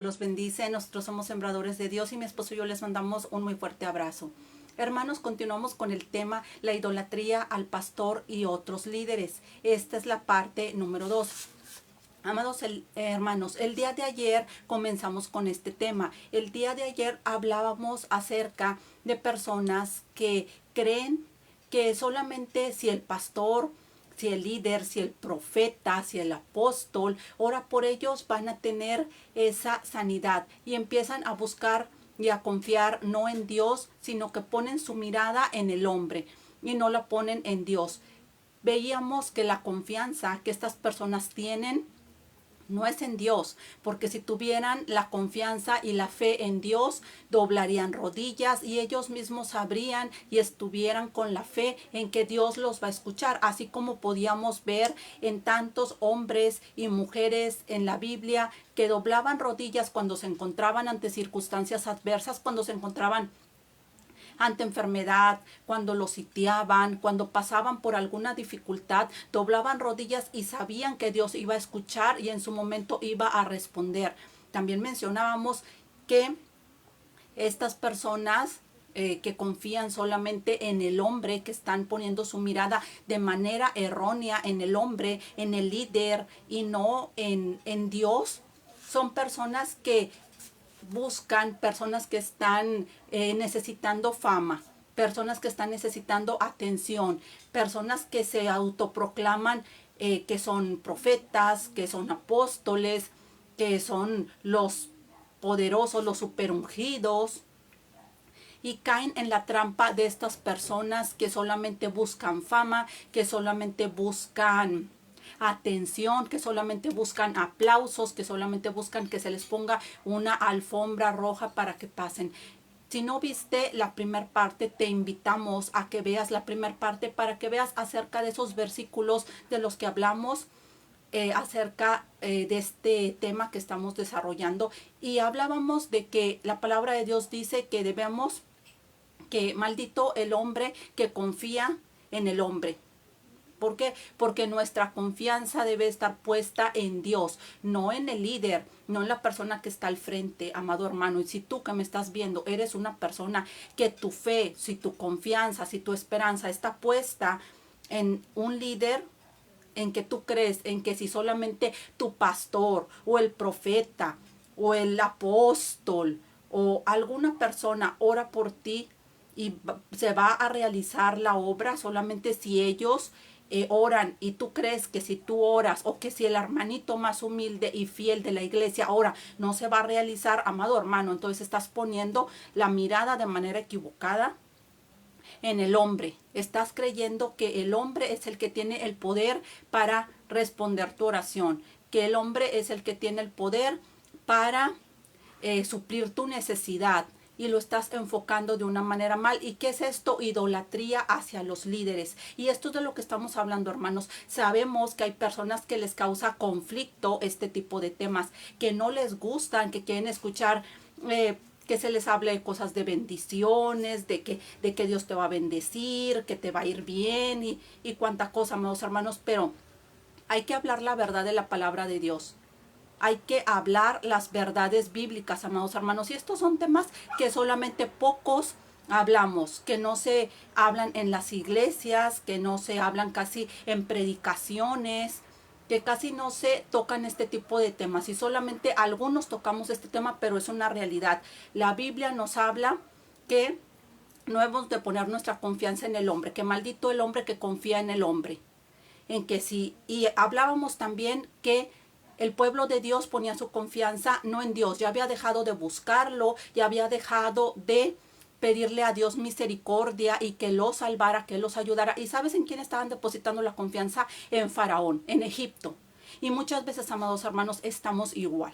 Los bendice. Nosotros somos sembradores de Dios y mi esposo y yo les mandamos un muy fuerte abrazo. Hermanos, continuamos con el tema la idolatría al pastor y otros líderes. Esta es la parte número 2. Amados hermanos, el día de ayer comenzamos con este tema. El día de ayer hablábamos acerca de personas que creen que solamente si el pastor, si el líder, si el profeta, si el apóstol ora por ellos, van a tener esa sanidad y empiezan a buscar y a confiar no en Dios, sino que ponen su mirada en el hombre y no la ponen en Dios. Veíamos que la confianza que estas personas tienen no es en Dios, porque si tuvieran la confianza y la fe en Dios, doblarían rodillas y ellos mismos sabrían y estuvieran con la fe en que Dios los va a escuchar, así como podíamos ver en tantos hombres y mujeres en la Biblia que doblaban rodillas cuando se encontraban ante circunstancias adversas, cuando se encontraban ante enfermedad, cuando los sitiaban, cuando pasaban por alguna dificultad, doblaban rodillas y sabían que Dios iba a escuchar y en su momento iba a responder. También mencionábamos que estas personas que confían solamente en el hombre, que están poniendo su mirada de manera errónea en el hombre, en el líder y no en Dios, son personas que buscan, personas que están necesitando fama, personas que están necesitando atención, personas que se autoproclaman que son profetas, que son apóstoles, que son los poderosos, los superungidos, y caen en la trampa de estas personas que solamente buscan fama, que solamente buscan atención, que solamente buscan aplausos, que solamente buscan que se les ponga una alfombra roja para que pasen. Si no viste la primera parte, te invitamos a que veas la primera parte para que veas acerca de esos versículos de los que hablamos acerca de este tema que estamos desarrollando. Y hablábamos de que la palabra de Dios dice que debemos, que maldito el hombre que confía en el hombre. ¿Por qué? Porque nuestra confianza debe estar puesta en Dios, no en el líder, no en la persona que está al frente, amado hermano. Y si tú que me estás viendo eres una persona que tu fe, si tu confianza, si tu esperanza está puesta en un líder, en que tú crees, en que si solamente tu pastor o el profeta o el apóstol o alguna persona ora por ti y se va a realizar la obra solamente si ellos oran, y tú crees que si tú oras o que si el hermanito más humilde y fiel de la iglesia ora, no se va a realizar, amado hermano, entonces estás poniendo la mirada de manera equivocada en el hombre. Estás creyendo que el hombre es el que tiene el poder para responder tu oración, que el hombre es el que tiene el poder para suplir tu necesidad, y lo estás enfocando de una manera mal. ¿Y qué es esto? Idolatría hacia los líderes. Y esto es de lo que estamos hablando, hermanos. Sabemos que hay personas que les causa conflicto este tipo de temas, que no les gustan, que quieren escuchar que se les hable de cosas de bendiciones, de que Dios te va a bendecir, que te va a ir bien y cuánta cosa, amados hermanos. Pero hay que hablar la verdad de la palabra de Dios. Hay que hablar las verdades bíblicas, amados hermanos. Y estos son temas que solamente pocos hablamos, que no se hablan en las iglesias, que no se hablan casi en predicaciones, que casi no se tocan este tipo de temas. Y solamente algunos tocamos este tema, pero es una realidad. La Biblia nos habla que no hemos de poner nuestra confianza en el hombre, que maldito el hombre que confía en el hombre. En que sí, y hablábamos también que el pueblo de Dios ponía su confianza no en Dios, ya había dejado de buscarlo, ya había dejado de pedirle a Dios misericordia y que los salvara, que los ayudara. ¿Y sabes en quién estaban depositando la confianza? En Faraón, en Egipto. Y muchas veces, amados hermanos, estamos igual.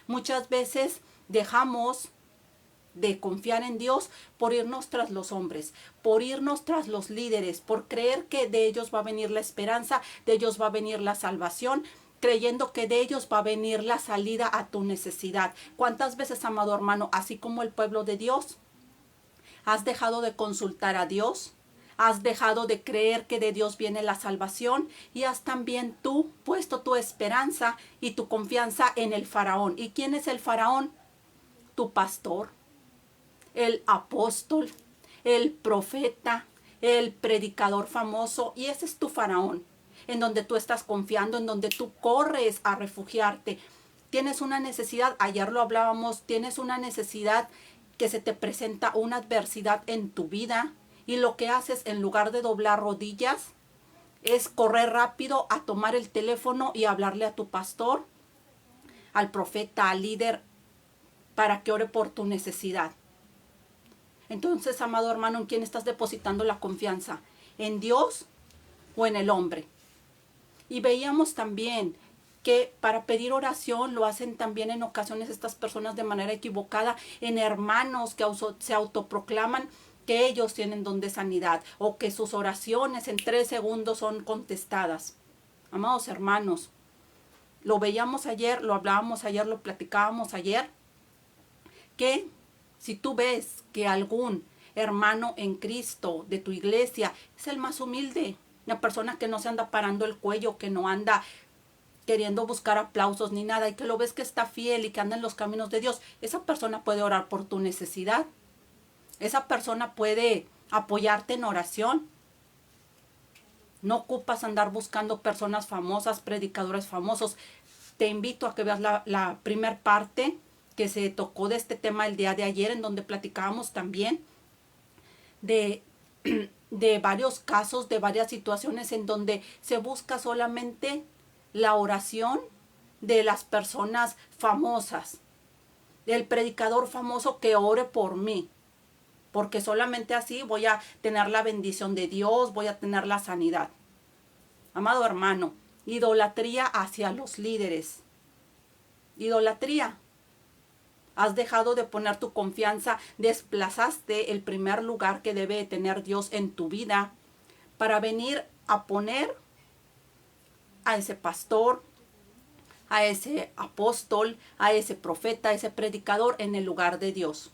Muchas veces dejamos de confiar en Dios por irnos tras los hombres, por irnos tras los líderes, por creer que de ellos va a venir la esperanza, de ellos va a venir la salvación, creyendo que de ellos va a venir la salida a tu necesidad. ¿Cuántas veces, amado hermano, así como el pueblo de Dios, has dejado de consultar a Dios? Has dejado de creer que de Dios viene la salvación y has también tú puesto tu esperanza y tu confianza en el faraón. ¿Y quién es el faraón? Tu pastor, el apóstol, el profeta, el predicador famoso. Y ese es tu faraón, en donde tú estás confiando, en donde tú corres a refugiarte. Tienes una necesidad, ayer lo hablábamos, tienes una necesidad que se te presenta una adversidad en tu vida. Y lo que haces en lugar de doblar rodillas es correr rápido a tomar el teléfono y hablarle a tu pastor, al profeta, al líder, para que ore por tu necesidad. Entonces, amado hermano, ¿en quién estás depositando la confianza? ¿En Dios o en el hombre? Y veíamos también que para pedir oración lo hacen también en ocasiones estas personas de manera equivocada, en hermanos que se autoproclaman que ellos tienen don de sanidad o que sus oraciones en 3 segundos son contestadas. Amados hermanos, lo veíamos ayer, lo hablábamos ayer, lo platicábamos ayer, que si tú ves que algún hermano en Cristo de tu iglesia es el más humilde, la persona que no se anda parando el cuello, que no anda queriendo buscar aplausos ni nada, y que lo ves que está fiel y que anda en los caminos de Dios, esa persona puede orar por tu necesidad. Esa persona puede apoyarte en oración. No ocupas andar buscando personas famosas, predicadores famosos. Te invito a que veas la primer parte que se tocó de este tema el día de ayer, en donde platicábamos también de varios casos, de varias situaciones en donde se busca solamente la oración de las personas famosas. El predicador famoso que ore por mí, porque solamente así voy a tener la bendición de Dios, voy a tener la sanidad. Amado hermano, idolatría hacia los líderes. Idolatría. Has dejado de poner tu confianza, desplazaste el primer lugar que debe tener Dios en tu vida para venir a poner a ese pastor, a ese apóstol, a ese profeta, a ese predicador en el lugar de Dios.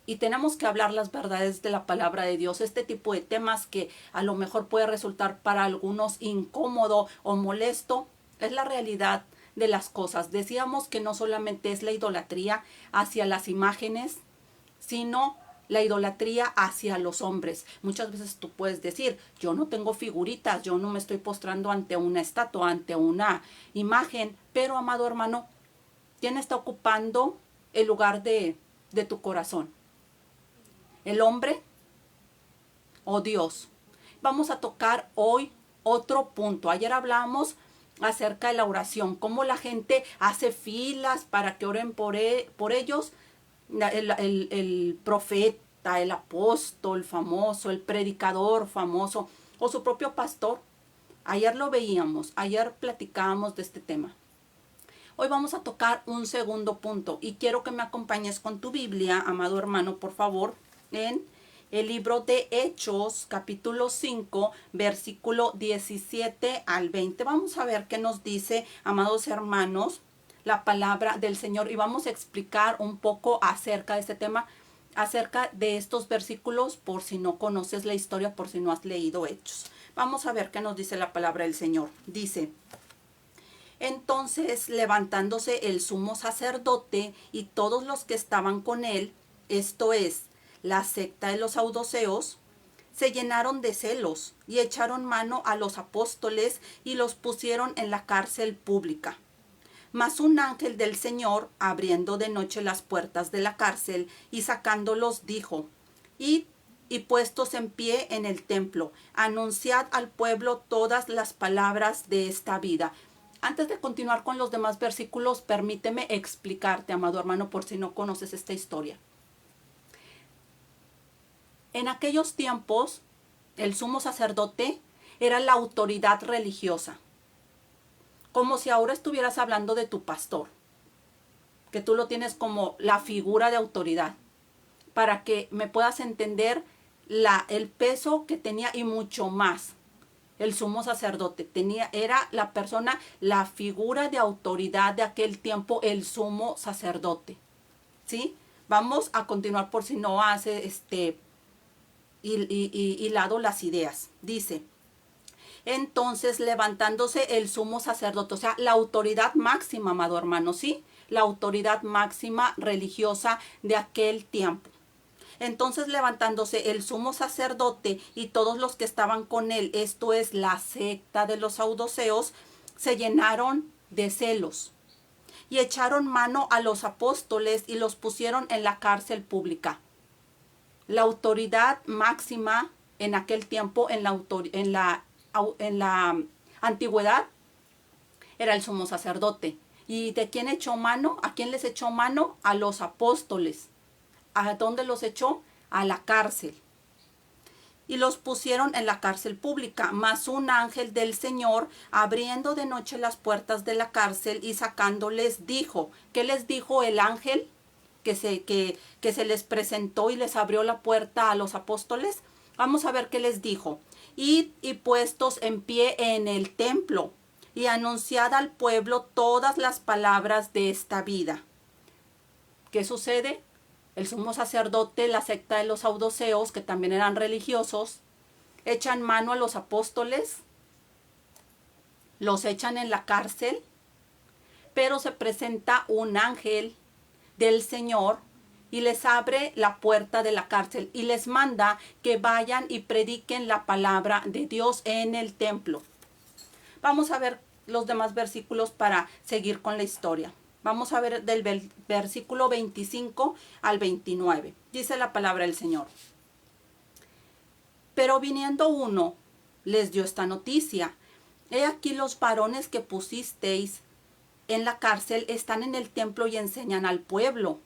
Y tenemos que hablar las verdades de la palabra de Dios. Este tipo de temas que a lo mejor puede resultar para algunos incómodo o molesto, es la realidad de las cosas. Decíamos que no solamente es la idolatría hacia las imágenes, sino la idolatría hacia los hombres. Muchas veces tú puedes decir, yo no tengo figuritas, yo no me estoy postrando ante una estatua, ante una imagen, pero amado hermano, ¿quién está ocupando el lugar de tu corazón? ¿El hombre o Dios? Vamos a tocar hoy otro punto. Ayer hablamos acerca de la oración, cómo la gente hace filas para que oren por ellos. El profeta, el apóstol famoso, el predicador famoso o su propio pastor. Ayer lo veíamos, ayer platicábamos de este tema. Hoy vamos a tocar un segundo punto y quiero que me acompañes con tu Biblia, amado hermano, por favor, en el libro de Hechos, capítulo 5, versículo 17 al 20. Vamos a ver qué nos dice, amados hermanos, la palabra del Señor, y vamos a explicar un poco acerca de este tema, acerca de estos versículos, por si no conoces la historia, por si no has leído Hechos. Vamos a ver qué nos dice la palabra del Señor. Dice: entonces, levantándose el sumo sacerdote y todos los que estaban con él, esto es, la secta de los saduceos, se llenaron de celos y echaron mano a los apóstoles y los pusieron en la cárcel pública. Mas un ángel del Señor, abriendo de noche las puertas de la cárcel y sacándolos, dijo: id y puestos en pie en el templo, anunciad al pueblo todas las palabras de esta vida. Antes de continuar con los demás versículos, permíteme explicarte, amado hermano, por si no conoces esta historia. En aquellos tiempos, el sumo sacerdote era la autoridad religiosa. Como si ahora estuvieras hablando de tu pastor, que tú lo tienes como la figura de autoridad, para que me puedas entender el peso que tenía y mucho más. El sumo sacerdote era la persona, la figura de autoridad de aquel tiempo, el sumo sacerdote. ¿Sí? Vamos a continuar por si no hace hilado las ideas. Dice, entonces levantándose el sumo sacerdote, o sea, la autoridad máxima, amado hermano, ¿sí? La autoridad máxima religiosa de aquel tiempo. Entonces levantándose el sumo sacerdote y todos los que estaban con él, esto es la secta de los saduceos, se llenaron de celos y echaron mano a los apóstoles y los pusieron en la cárcel pública. La autoridad máxima en aquel tiempo, en la antigüedad, era el sumo sacerdote. ¿Y de quién echó mano? ¿A quién les echó mano? A los apóstoles. ¿A dónde los echó? A la cárcel. Y los pusieron en la cárcel pública. Mas un ángel del Señor, abriendo de noche las puertas de la cárcel y sacándoles, dijo. ¿Qué les dijo el ángel que se les presentó y les abrió la puerta a los apóstoles? Vamos a ver qué les dijo. Id y puestos en pie en el templo y anunciad al pueblo todas las palabras de esta vida. ¿Qué sucede? El sumo sacerdote, la secta de los saduceos, que también eran religiosos, echan mano a los apóstoles, los echan en la cárcel, pero se presenta un ángel del Señor y les abre la puerta de la cárcel y les manda que vayan y prediquen la palabra de Dios en el templo. Vamos a ver los demás versículos para seguir con la historia. Vamos a ver del versículo 25 al 29. Dice la palabra del Señor. Pero viniendo uno, les dio esta noticia. He aquí los varones que pusisteis en la cárcel están en el templo y enseñan al pueblo.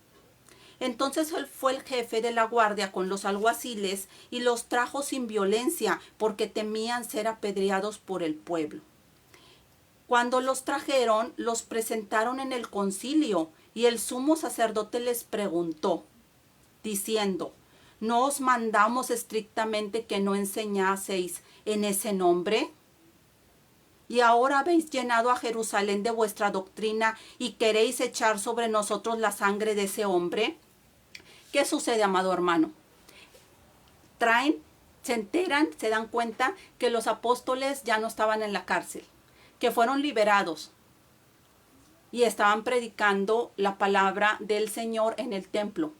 Entonces él fue el jefe de la guardia con los alguaciles y los trajo sin violencia, porque temían ser apedreados por el pueblo. Cuando los trajeron, los presentaron en el concilio, y el sumo sacerdote les preguntó, diciendo, ¿no os mandamos estrictamente que no enseñaseis en ese nombre? Y ahora habéis llenado a Jerusalén de vuestra doctrina y queréis echar sobre nosotros la sangre de ese hombre. ¿Qué sucede, amado hermano? Se enteran, se dan cuenta que los apóstoles ya no estaban en la cárcel, que fueron liberados y estaban predicando la palabra del Señor en el templo.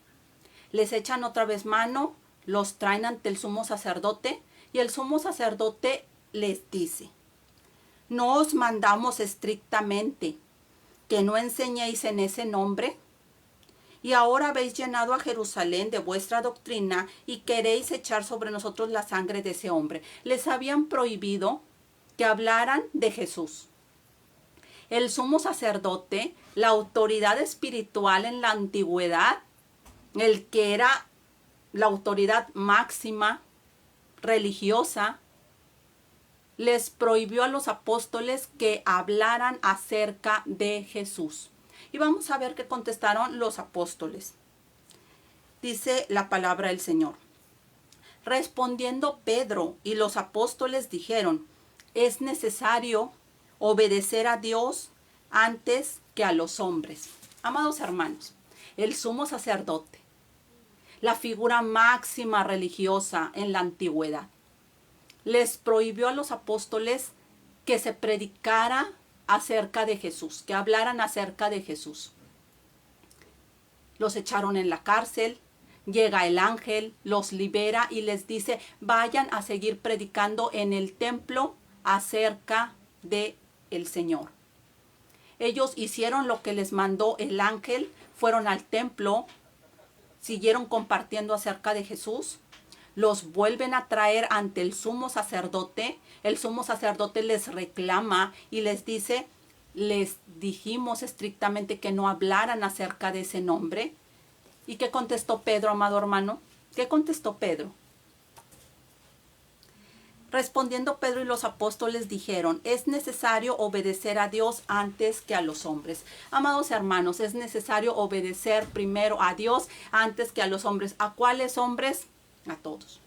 Les echan otra vez mano, los traen ante el sumo sacerdote y el sumo sacerdote les dice, ¿no os mandamos estrictamente que no enseñéis en ese nombre? Y ahora habéis llenado a Jerusalén de vuestra doctrina y queréis echar sobre nosotros la sangre de ese hombre. Les habían prohibido que hablaran de Jesús. El sumo sacerdote, la autoridad espiritual en la antigüedad, el que era la autoridad máxima religiosa, les prohibió a los apóstoles que hablaran acerca de Jesús. Y vamos a ver qué contestaron los apóstoles. Dice la palabra del Señor. Respondiendo Pedro y los apóstoles dijeron, es necesario obedecer a Dios antes que a los hombres. Amados hermanos, el sumo sacerdote, la figura máxima religiosa en la antigüedad, les prohibió a los apóstoles que se predicara acerca de Jesús, que hablaran acerca de Jesús. Los echaron en la cárcel, llega el ángel, los libera y les dice, vayan a seguir predicando en el templo acerca de el Señor. Ellos hicieron lo que les mandó el ángel, fueron al templo, siguieron compartiendo acerca de Jesús, los vuelven a traer ante el sumo sacerdote les reclama y les dice, les dijimos estrictamente que no hablaran acerca de ese nombre. ¿Y qué contestó Pedro, amado hermano? ¿Qué contestó Pedro? Respondiendo Pedro y los apóstoles dijeron, es necesario obedecer a Dios antes que a los hombres. Amados hermanos, es necesario obedecer primero a Dios antes que a los hombres. ¿A cuáles hombres? A todos.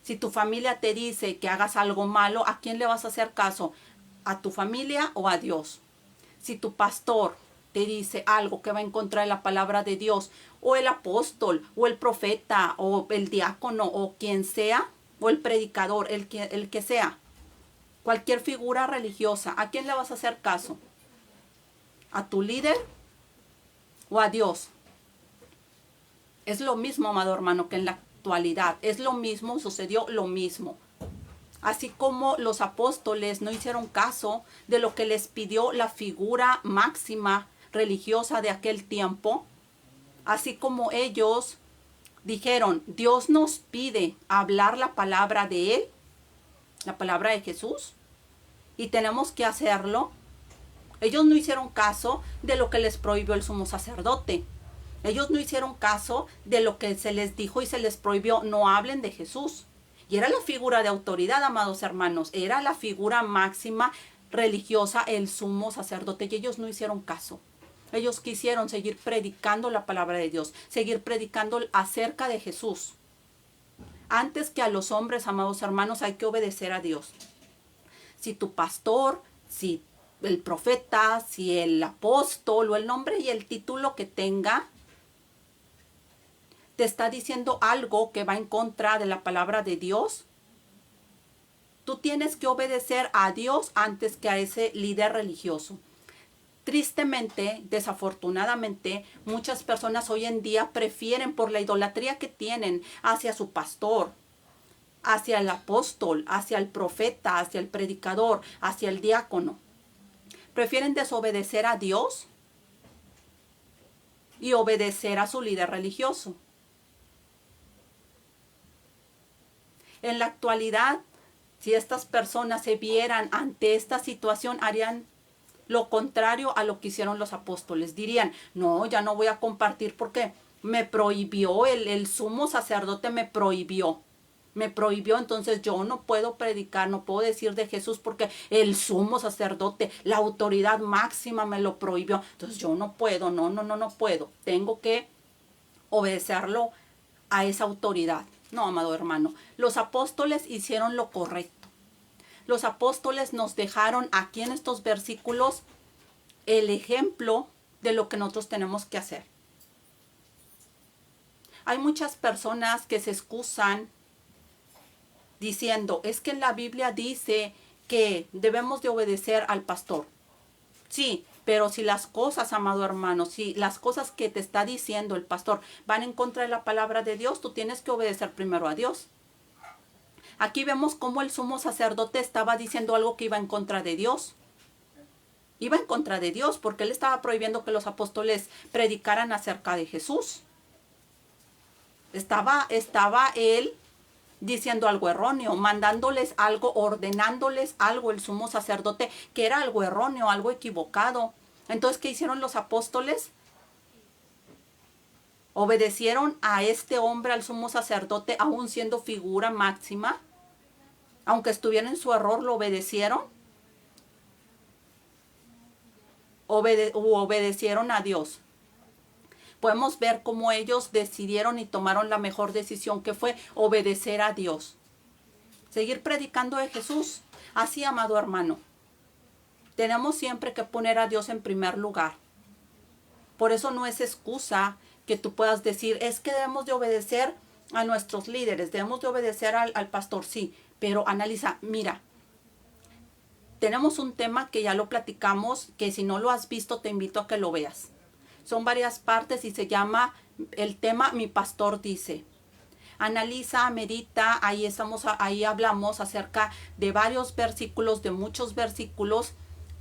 Si tu familia te dice que hagas algo malo, ¿a quién le vas a hacer caso? ¿A tu familia o a Dios? Si tu pastor te dice algo que va en contra de la palabra de Dios, o el apóstol, o el profeta, o el diácono, o quien sea, o el predicador, el que sea, cualquier figura religiosa, ¿a quién le vas a hacer caso? ¿A tu líder o a Dios? Es lo mismo, amado hermano, que en la actualidad. Es lo mismo, sucedió lo mismo. Así como los apóstoles no hicieron caso de lo que les pidió la figura máxima religiosa de aquel tiempo, así como ellos dijeron, Dios nos pide hablar la palabra de Él, la palabra de Jesús, y tenemos que hacerlo. Ellos no hicieron caso de lo que les prohibió el sumo sacerdote. Ellos no hicieron caso de lo que se les dijo y se les prohibió, no hablen de Jesús. Y era la figura de autoridad, amados hermanos, era la figura máxima religiosa, el sumo sacerdote, y ellos no hicieron caso. Ellos quisieron seguir predicando la palabra de Dios, seguir predicando acerca de Jesús. Antes que a los hombres, amados hermanos, hay que obedecer a Dios. Si tu pastor, si el profeta, si el apóstol o el nombre y el título que tenga, te está diciendo algo que va en contra de la palabra de Dios, tú tienes que obedecer a Dios antes que a ese líder religioso. Tristemente, desafortunadamente, muchas personas hoy en día prefieren, por la idolatría que tienen hacia su pastor, hacia el apóstol, hacia el profeta, hacia el predicador, hacia el diácono, prefieren desobedecer a Dios y obedecer a su líder religioso. En la actualidad, si estas personas se vieran ante esta situación, harían lo contrario a lo que hicieron los apóstoles. Dirían, no, ya no voy a compartir porque me prohibió, el sumo sacerdote me prohibió. Me prohibió, entonces yo no puedo predicar, no puedo decir de Jesús porque el sumo sacerdote, la autoridad máxima me lo prohibió. Entonces yo no puedo, no puedo. Tengo que obedecerlo a esa autoridad. No, amado hermano, los apóstoles hicieron lo correcto. Los apóstoles nos dejaron aquí en estos versículos el ejemplo de lo que nosotros tenemos que hacer. Hay muchas personas que se excusan diciendo, es que en la Biblia dice que debemos de obedecer al pastor. Sí, pero si las cosas, amado hermano, si las cosas que te está diciendo el pastor van en contra de la palabra de Dios, tú tienes que obedecer primero a Dios. Aquí vemos cómo el sumo sacerdote estaba diciendo algo que iba en contra de Dios. Iba en contra de Dios porque él estaba prohibiendo que los apóstoles predicaran acerca de Jesús. Estaba él diciendo algo erróneo, mandándoles algo, ordenándoles algo el sumo sacerdote que era algo erróneo, algo equivocado. Entonces, ¿qué hicieron los apóstoles? Obedecieron a este hombre, al sumo sacerdote, aún siendo figura máxima. Aunque estuviera en su error, lo obedecieron. Obedecieron a Dios. Podemos ver cómo ellos decidieron y tomaron la mejor decisión, que fue obedecer a Dios. Seguir predicando de Jesús. Así, amado hermano, tenemos siempre que poner a Dios en primer lugar. Por eso no es excusa que tú puedas decir, es que debemos de obedecer a nuestros líderes, debemos de obedecer al pastor, sí. Pero analiza, mira, tenemos un tema que ya lo platicamos, que si no lo has visto te invito a que lo veas. Son varias partes y se llama el tema Mi Pastor Dice. Analiza, medita, ahí hablamos acerca de varios versículos, de muchos versículos.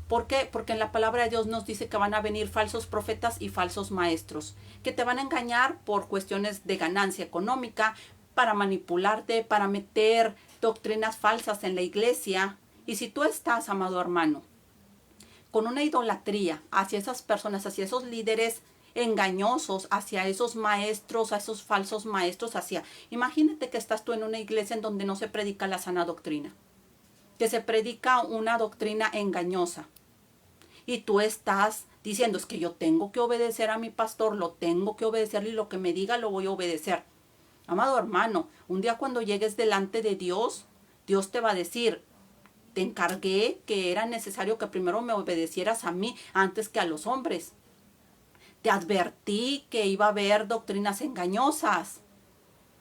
¿Por qué? Porque en la palabra de Dios nos dice que van a venir falsos profetas y falsos maestros, que te van a engañar por cuestiones de ganancia económica, para manipularte, para meter doctrinas falsas en la iglesia. Y si tú estás, amado hermano, con una idolatría hacia esas personas, hacia esos líderes engañosos, hacia esos maestros, a esos falsos maestros, imagínate que estás tú en una iglesia en donde no se predica la sana doctrina, que se predica una doctrina engañosa, y tú estás diciendo, es que yo tengo que obedecer a mi pastor, lo tengo que obedecer y lo que me diga lo voy a obedecer. Amado hermano, un día cuando llegues delante de Dios, Dios te va a decir, te encargué que era necesario que primero me obedecieras a mí antes que a los hombres. Te advertí que iba a haber doctrinas engañosas.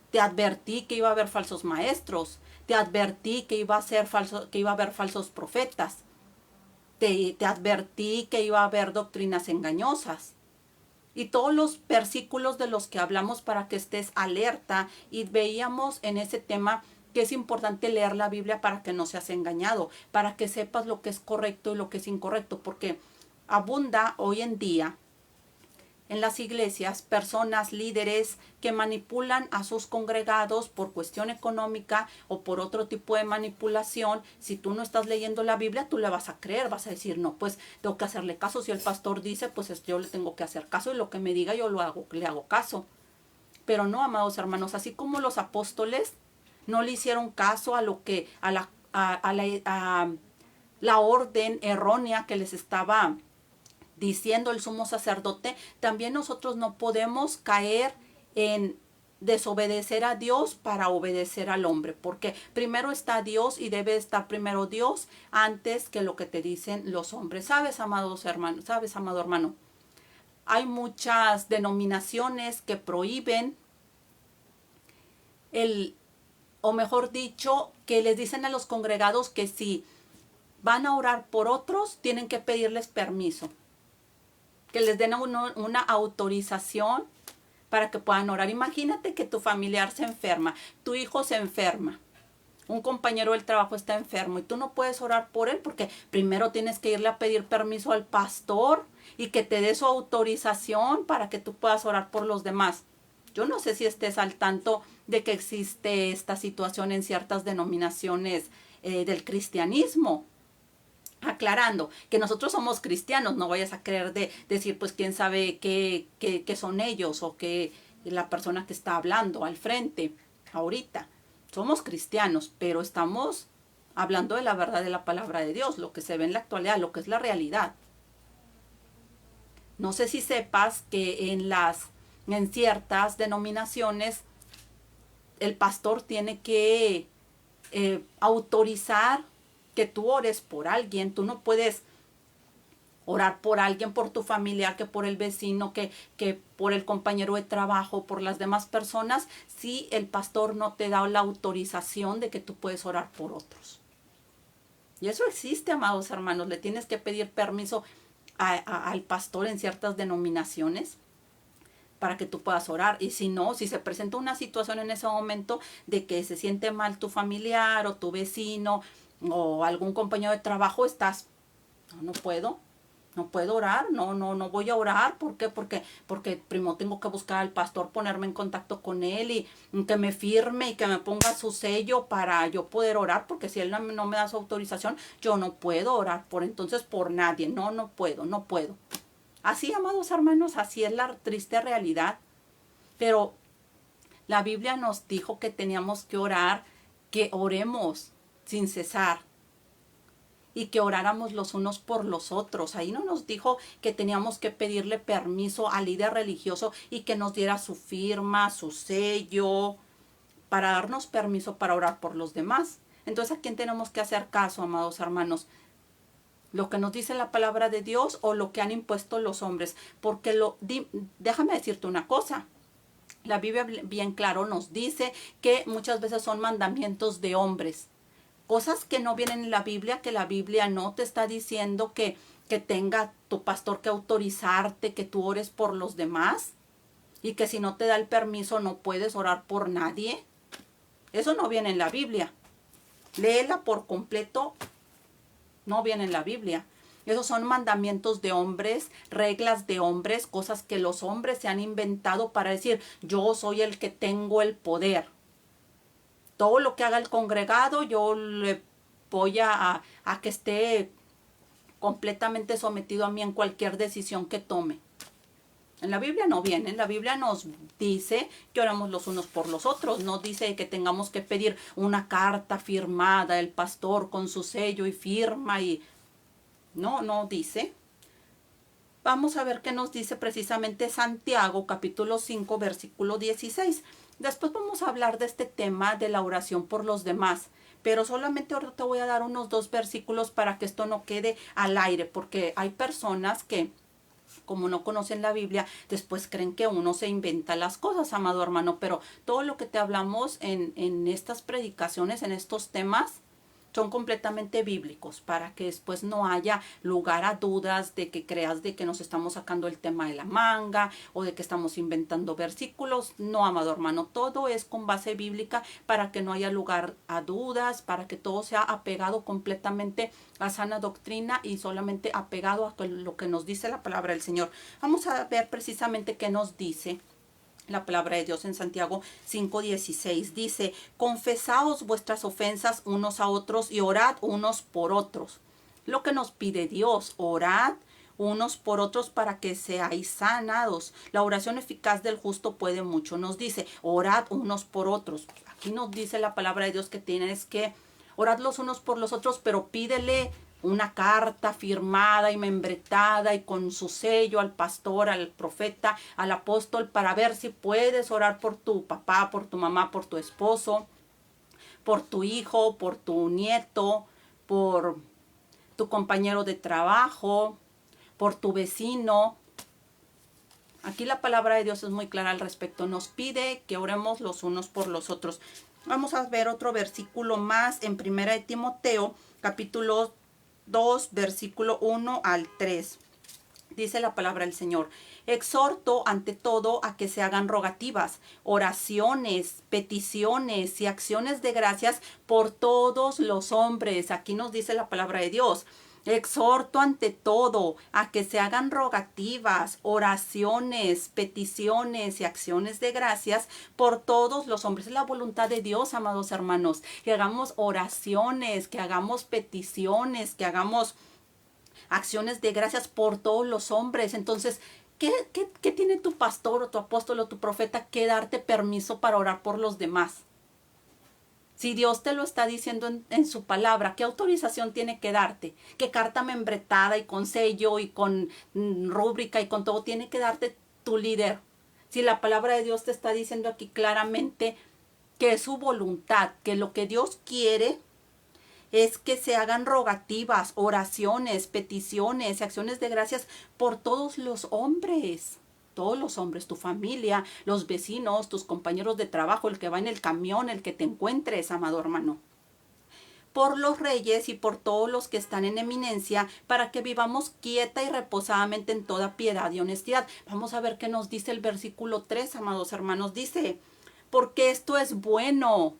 Te advertí que iba a haber falsos maestros. Te advertí que iba a haber falsos profetas. Te advertí que iba a haber doctrinas engañosas. Y todos los versículos de los que hablamos para que estés alerta, y veíamos en ese tema que es importante leer la Biblia para que no seas engañado, para que sepas lo que es correcto y lo que es incorrecto, porque abunda hoy en día en las iglesias personas, líderes que manipulan a sus congregados por cuestión económica o por otro tipo de manipulación. Si tú no estás leyendo la Biblia, tú le vas a creer, vas a decir, no, pues tengo que hacerle caso. Si el pastor dice, pues yo le tengo que hacer caso, y lo que me diga yo le hago caso. Pero no, amados hermanos, así como los apóstoles no le hicieron caso a lo que a la orden errónea que les estaba diciendo el sumo sacerdote, también nosotros no podemos caer en desobedecer a Dios para obedecer al hombre, porque primero está Dios y debe estar primero Dios antes que lo que te dicen los hombres. ¿Sabes, amados hermanos? ¿Sabes, amado hermano? Hay muchas denominaciones que prohíben o mejor dicho, que les dicen a los congregados que si van a orar por otros, tienen que pedirles permiso, que les den una autorización para que puedan orar. Imagínate que tu familiar se enferma, tu hijo se enferma, un compañero del trabajo está enfermo y tú no puedes orar por él porque primero tienes que irle a pedir permiso al pastor y que te dé su autorización para que tú puedas orar por los demás. Yo no sé si estés al tanto de que existe esta situación en ciertas denominaciones del cristianismo. Aclarando que nosotros somos cristianos, no vayas a creer de decir, pues quién sabe qué son ellos o qué la persona que está hablando al frente ahorita. Somos cristianos, pero estamos hablando de la verdad de la palabra de Dios, lo que se ve en la actualidad, lo que es la realidad. No sé si sepas que en ciertas denominaciones el pastor tiene que autorizar que tú ores por alguien. Tú no puedes orar por alguien, por tu familiar, que por el vecino, que por el compañero de trabajo, por las demás personas, si el pastor no te da la autorización de que tú puedes orar por otros. Y eso existe, amados hermanos. Le tienes que pedir permiso al pastor en ciertas denominaciones para que tú puedas orar. Y si no, si se presenta una situación en ese momento de que se siente mal tu familiar o tu vecino o algún compañero de trabajo, no puedo orar, no voy a orar. ¿Por qué? Porque primero tengo que buscar al pastor, ponerme en contacto con él y que me firme y que me ponga su sello para yo poder orar, porque si él no me da su autorización, yo no puedo orar por nadie. No puedo. Así, amados hermanos, así es la triste realidad. Pero la Biblia nos dijo que teníamos que orar, que oremos sin cesar y que oráramos los unos por los otros. Ahí no nos dijo que teníamos que pedirle permiso al líder religioso y que nos diera su firma, su sello, para darnos permiso para orar por los demás. Entonces, ¿a quién tenemos que hacer caso, amados hermanos? ¿Lo que nos dice la palabra de Dios o lo que han impuesto los hombres? Porque déjame decirte una cosa. La Biblia bien claro nos dice que muchas veces son mandamientos de hombres. Cosas que no vienen en la Biblia, que la Biblia no te está diciendo que tenga tu pastor que autorizarte, que tú ores por los demás y que si no te da el permiso no puedes orar por nadie. Eso no viene en la Biblia. Léela por completo. No viene en la Biblia. Esos son mandamientos de hombres, reglas de hombres, cosas que los hombres se han inventado para decir, yo soy el que tengo el poder. Todo lo que haga el congregado, yo le voy a que esté completamente sometido a mí en cualquier decisión que tome. En la Biblia no viene. En la Biblia nos dice que oramos los unos por los otros. No dice que tengamos que pedir una carta firmada, el pastor con su sello y firma. No dice. Vamos a ver qué nos dice precisamente Santiago, capítulo 5, versículo 16. Después vamos a hablar de este tema de la oración por los demás. Pero solamente ahora te voy a dar unos 2 versículos para que esto no quede al aire. Porque hay personas que como no conocen la Biblia, después creen que uno se inventa las cosas, amado hermano. Pero todo lo que te hablamos en estas predicaciones, en estos temas, son completamente bíblicos, para que después no haya lugar a dudas de que creas de que nos estamos sacando el tema de la manga o de que estamos inventando versículos. No, amado hermano, todo es con base bíblica, para que no haya lugar a dudas, para que todo sea apegado completamente a sana doctrina y solamente apegado a lo que nos dice la palabra del Señor. Vamos a ver precisamente qué nos dice la palabra de Dios en Santiago 5:16. Dice: confesaos vuestras ofensas unos a otros y orad unos por otros. Lo que nos pide Dios: orad unos por otros para que seáis sanados. La oración eficaz del justo puede mucho. Nos dice: orad unos por otros. Aquí nos dice la palabra de Dios que tienes que orar los unos por los otros, pero pídele una carta firmada y membretada y con su sello al pastor, al profeta, al apóstol, para ver si puedes orar por tu papá, por tu mamá, por tu esposo, por tu hijo, por tu nieto, por tu compañero de trabajo, por tu vecino. Aquí la palabra de Dios es muy clara al respecto. Nos pide que oremos los unos por los otros. Vamos a ver otro versículo más en 1 de Timoteo, capítulo 2, versículo 1 al 3. Dice la palabra del Señor: exhorto ante todo a que se hagan rogativas, oraciones, peticiones y acciones de gracias por todos los hombres. Aquí nos dice la palabra de Dios: exhorto ante todo a que se hagan rogativas, oraciones, peticiones y acciones de gracias por todos los hombres. Es la voluntad de Dios, amados hermanos, que hagamos oraciones, que hagamos peticiones, que hagamos acciones de gracias por todos los hombres. Entonces, ¿qué tiene tu pastor o tu apóstol o tu profeta que darte permiso para orar por los demás? Si Dios te lo está diciendo en su palabra, ¿qué autorización tiene que darte? ¿Qué carta membretada y con sello y con rúbrica y con todo tiene que darte tu líder? Si la palabra de Dios te está diciendo aquí claramente que es su voluntad, que lo que Dios quiere es que se hagan rogativas, oraciones, peticiones, acciones de gracias por todos los hombres. Todos los hombres, tu familia, los vecinos, tus compañeros de trabajo, el que va en el camión, el que te encuentres, amado hermano. Por los reyes y por todos los que están en eminencia, para que vivamos quieta y reposadamente en toda piedad y honestidad. Vamos a ver qué nos dice el versículo 3, amados hermanos. Dice: porque esto es bueno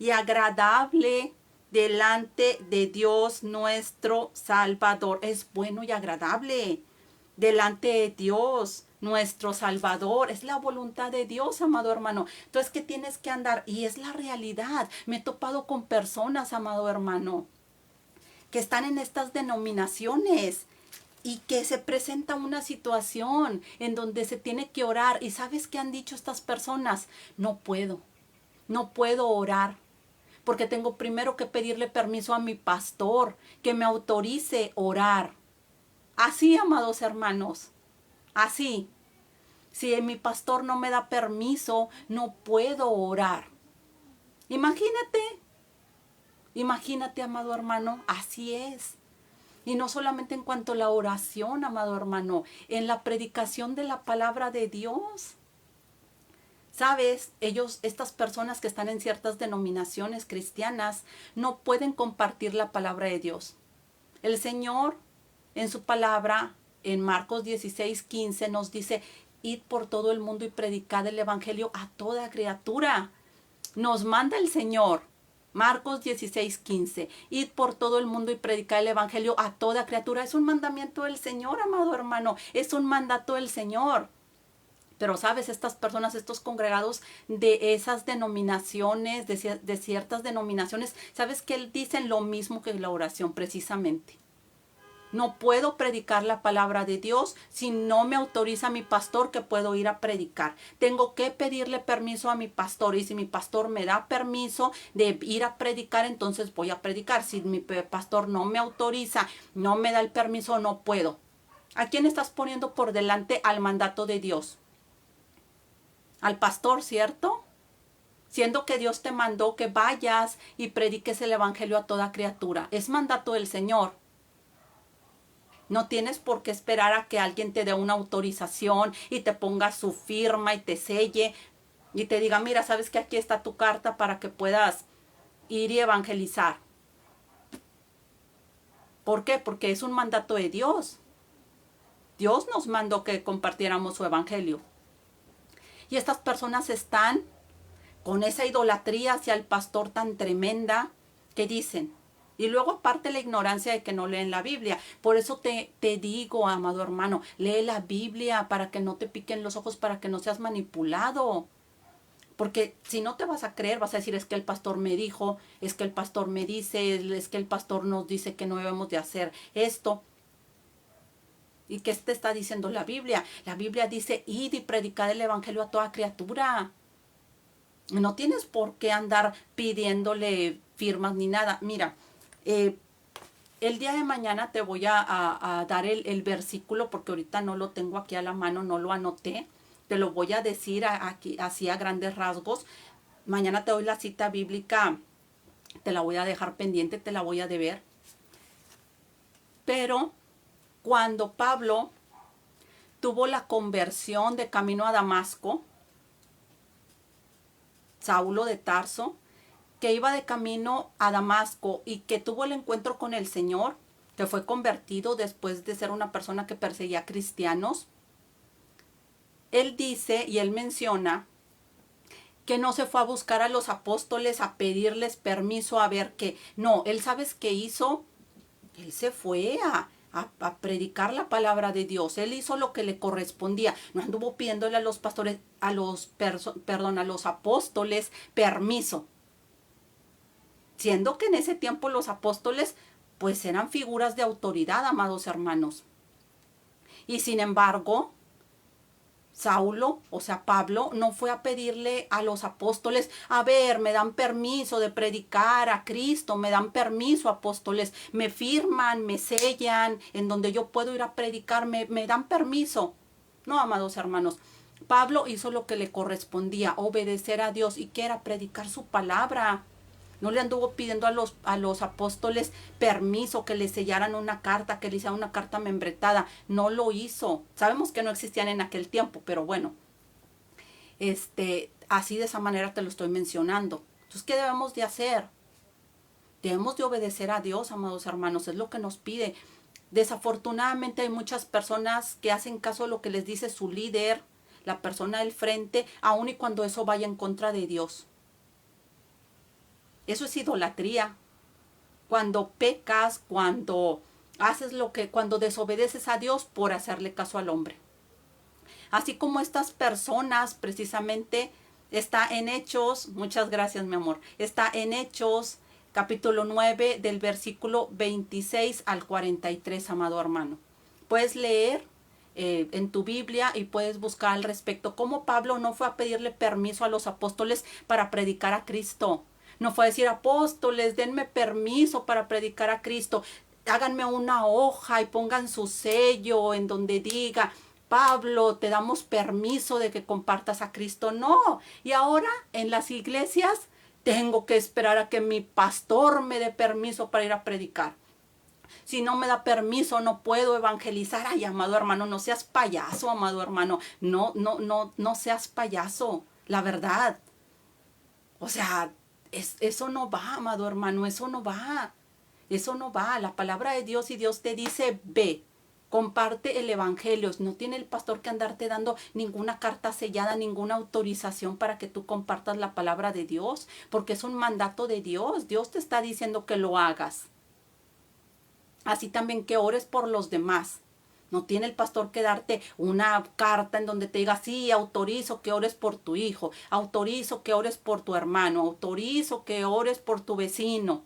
y agradable delante de Dios nuestro Salvador. Es bueno y agradable delante de Dios nuestro Salvador. Es la voluntad de Dios, amado hermano. Entonces, ¿qué tienes que andar? Y es la realidad. Me he topado con personas, amado hermano, que están en estas denominaciones y que se presenta una situación en donde se tiene que orar. ¿Y sabes qué han dicho estas personas? No puedo orar, porque tengo primero que pedirle permiso a mi pastor que me autorice orar. Así, amados hermanos, así. Si mi pastor no me da permiso, no puedo orar. Imagínate, amado hermano, así es. Y no solamente en cuanto a la oración, amado hermano, en la predicación de la palabra de Dios. ¿Sabes? Estas personas que están en ciertas denominaciones cristianas, no pueden compartir la palabra de Dios. El Señor, en su palabra, en Marcos 16:15, nos dice: id por todo el mundo y predicad el evangelio a toda criatura. Nos manda el Señor. Marcos 16:15. Id por todo el mundo y predicad el evangelio a toda criatura. Es un mandamiento del Señor, amado hermano. Es un mandato del Señor. Pero sabes, estas personas, estos congregados de esas denominaciones, de ciertas denominaciones, sabes que dicen lo mismo que la oración precisamente. No puedo predicar la palabra de Dios si no me autoriza mi pastor que puedo ir a predicar. Tengo que pedirle permiso a mi pastor, y si mi pastor me da permiso de ir a predicar, entonces voy a predicar. Si mi pastor no me autoriza, no me da el permiso, no puedo. ¿A quién estás poniendo por delante al mandato de Dios? Al pastor, ¿cierto? Siendo que Dios te mandó que vayas y prediques el evangelio a toda criatura. Es mandato del Señor. No tienes por qué esperar a que alguien te dé una autorización y te ponga su firma y te selle y te diga, mira, sabes que aquí está tu carta para que puedas ir y evangelizar. ¿Por qué? Porque es un mandato de Dios. Dios nos mandó que compartiéramos su evangelio. Y estas personas están con esa idolatría hacia el pastor tan tremenda que dicen. Y luego aparte la ignorancia de que no leen la Biblia. Por eso te digo, amado hermano, lee la Biblia para que no te piquen los ojos, para que no seas manipulado. Porque si no te vas a creer, vas a decir, es que el pastor me dijo, es que el pastor me dice, es que el pastor nos dice que no debemos de hacer esto. ¿Y qué te está diciendo la Biblia? La Biblia dice, id y predicad el evangelio a toda criatura. No tienes por qué andar pidiéndole firmas ni nada. Mira, el día de mañana te voy a dar el versículo porque ahorita no lo tengo aquí a la mano, no lo anoté. Te lo voy a decir aquí, así a grandes rasgos. Mañana te doy la cita bíblica, te la voy a dejar pendiente, te la voy a deber. Pero cuando Pablo tuvo la conversión de camino a Damasco, Saulo de Tarso, que iba de camino a Damasco y que tuvo el encuentro con el Señor, que fue convertido después de ser una persona que perseguía a cristianos, él dice y él menciona que no se fue a buscar a los apóstoles a pedirles permiso a ver qué. No, él, ¿sabes qué hizo? Él se fue a predicar la palabra de Dios. Él hizo lo que le correspondía. No anduvo pidiéndole a los pastores, a los apóstoles permiso. Siendo que en ese tiempo los apóstoles pues eran figuras de autoridad, amados hermanos. Y sin embargo, Saulo, o sea, Pablo, no fue a pedirle a los apóstoles, a ver, me dan permiso de predicar a Cristo, me dan permiso, apóstoles, me firman, me sellan, en donde yo puedo ir a predicar, me dan permiso. No, amados hermanos, Pablo hizo lo que le correspondía, obedecer a Dios y que era predicar su palabra. No le anduvo pidiendo a los apóstoles permiso, que le sellaran una carta, que le hicieran una carta membretada. No lo hizo. Sabemos que no existían en aquel tiempo, pero bueno, así de esa manera te lo estoy mencionando. Entonces, ¿qué debemos de hacer? Debemos de obedecer a Dios, amados hermanos, es lo que nos pide. Desafortunadamente hay muchas personas que hacen caso a lo que les dice su líder, la persona del frente, aun y cuando eso vaya en contra de Dios. Eso es idolatría. Cuando pecas, cuando haces cuando desobedeces a Dios por hacerle caso al hombre. Así como estas personas, precisamente, está en Hechos, muchas gracias mi amor, está en Hechos capítulo 9 del versículo 26 al 43, amado hermano. Puedes leer en tu Biblia y puedes buscar al respecto cómo Pablo no fue a pedirle permiso a los apóstoles para predicar a Cristo. No fue a decir, apóstoles, denme permiso para predicar a Cristo. Háganme una hoja y pongan su sello en donde diga, Pablo, te damos permiso de que compartas a Cristo. No. Y ahora en las iglesias tengo que esperar a que mi pastor me dé permiso para ir a predicar. Si no me da permiso, no puedo evangelizar. Ay, amado hermano, no seas payaso, amado hermano. No seas payaso. La verdad. O sea, eso no va, amado hermano, eso no va. Eso no va. La palabra de Dios, y Dios te dice, ve, comparte el evangelio. No tiene el pastor que andarte dando ninguna carta sellada, ninguna autorización para que tú compartas la palabra de Dios, porque es un mandato de Dios. Dios te está diciendo que lo hagas. Así también que ores por los demás. No tiene el pastor que darte una carta en donde te diga, sí, autorizo que ores por tu hijo, autorizo que ores por tu hermano, autorizo que ores por tu vecino.